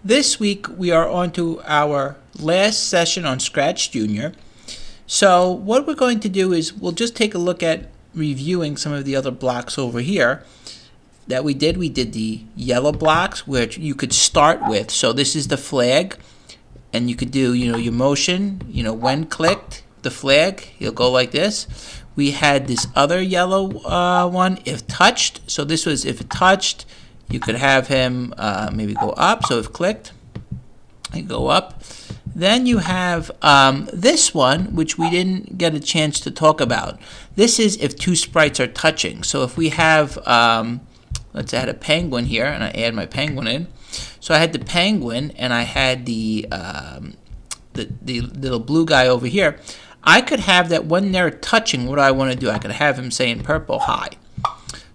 This week we are on to our last session on Scratch Junior. So what we're going to do is we'll just take a look at reviewing some of the other blocks over here that we did. We did the yellow blocks, which you could start with. So this is the flag, and you could do, your motion, when clicked, the flag, you'll go like this. We had this other yellow one, if touched. So this was if it touched, you could have him maybe go up. So if clicked, you go up. Then you have this one, which we didn't get a chance to talk about. This is if two sprites are touching. So if we have, let's say I had a penguin here, and I add my penguin in. So I had the penguin, and I had the little blue guy over here. I could have that when they're touching, what do I want to do? I could have him say in purple, hi.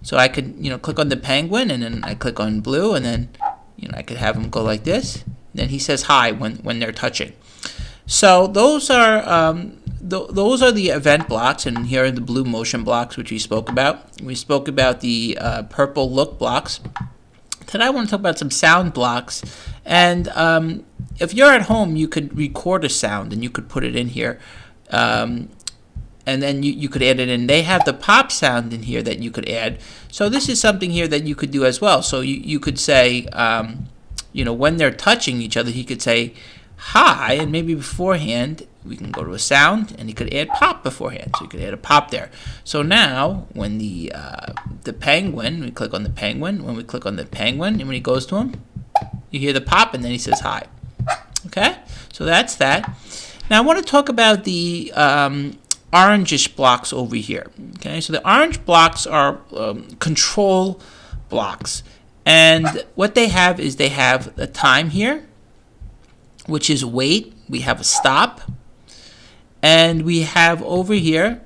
So I could, click on the penguin, and then I click on blue, and then, I could have him go like this. Then he says hi when they're touching. So those are the event blocks, and here are the blue motion blocks, which we spoke about. We spoke about the purple look blocks. Today I want to talk about some sound blocks. And if you're at home, you could record a sound, and you could put it in here. And then you could add it in. They have the pop sound in here that you could add. So this is something here that you could do as well. So you could say, when they're touching each other, he could say hi, and maybe beforehand we can go to a sound, and he could add pop beforehand. So you could add a pop there. So now when the penguin, we click on the penguin. When we click on the penguin, and when he goes to him, you hear the pop, and then he says hi. Okay, so that's that. Now I want to talk about the orangish blocks over here. Okay, so the orange blocks are control blocks. And what they have is they have a time here, which is wait. We have a stop. And we have over here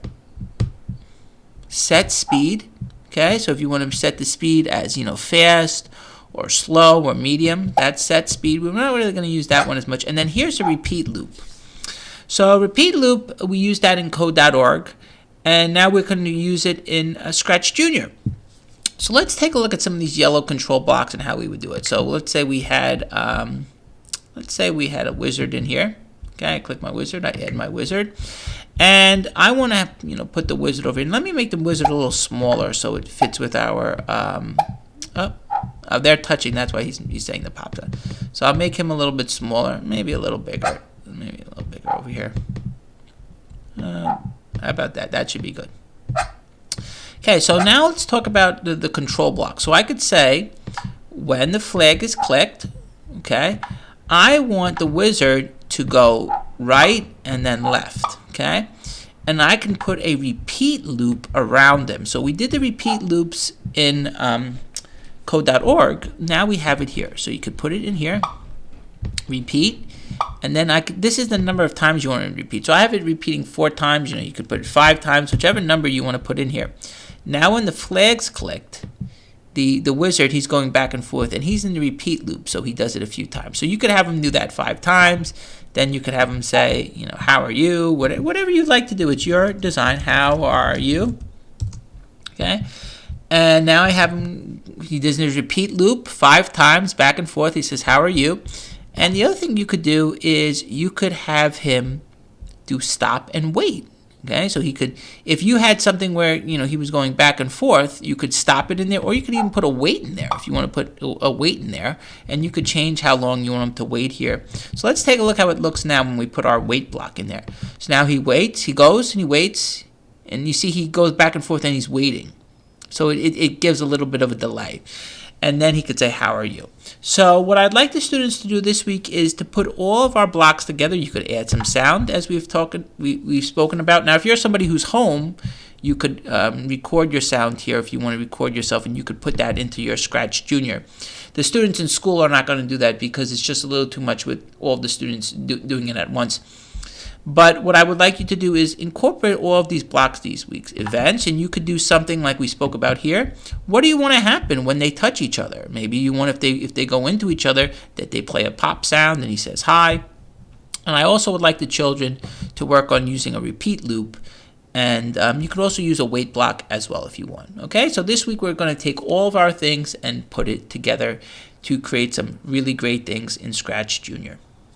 set speed. Okay, so if you want to set the speed as, fast or slow or medium, that's set speed. We're not really going to use that one as much. And then here's a repeat loop. So repeat loop, we use that in code.org. And now we're going to use it in Scratch Junior. So let's take a look at some of these yellow control blocks and how we would do it. So let's say we had a wizard in here. Okay, I click my wizard, I add my wizard, and I want to put the wizard over here. And let me make the wizard a little smaller so it fits with our. They're touching. That's why he's saying the pop sound. So I'll make him a little bit smaller, maybe a little bigger, over here. How about that? That should be good. Okay, so now let's talk about the control block. So I could say, when the flag is clicked, okay, I want the wizard to go right and then left, okay? And I can put a repeat loop around them. So we did the repeat loops in code.org. Now we have it here. So you could put it in here, repeat, and then this is the number of times you want to repeat. So I have it repeating 4 times. You could put it 5 times, whichever number you want to put in here. Now when the flag's clicked, the wizard, he's going back and forth, and he's in the repeat loop, so he does it a few times. So you could have him do that 5 times. Then you could have him say, how are you? Whatever you'd like to do. It's your design. How are you? Okay. And now I have him, he does his repeat loop 5 times back and forth. He says, how are you? And the other thing you could do is you could have him do stop and wait. Okay, so he could, if you had something where, he was going back and forth, you could stop it in there, or you could even put a wait in there if you want to put a wait in there, and you could change how long you want him to wait here. So let's take a look how it looks now when we put our wait block in there. So now he waits, he goes and he waits, and you see he goes back and forth and he's waiting. So it gives a little bit of a delay. And then he could say, how are you? So what I'd like the students to do this week is to put all of our blocks together. You could add some sound, as we've spoken about. Now, if you're somebody who's home, you could record your sound here if you want to record yourself, and you could put that into your Scratch Junior. The students in school are not going to do that because it's just a little too much with all the students doing it at once. But what I would like you to do is incorporate all of these blocks these week's events, and you could do something like we spoke about here. What do you want to happen when they touch each other? Maybe you want, if they go into each other, that they play a pop sound and he says hi. And I also would like the children to work on using a repeat loop, and you could also use a wait block as well if you want. Okay, so this week we're going to take all of our things and put it together to create some really great things in Scratch Junior.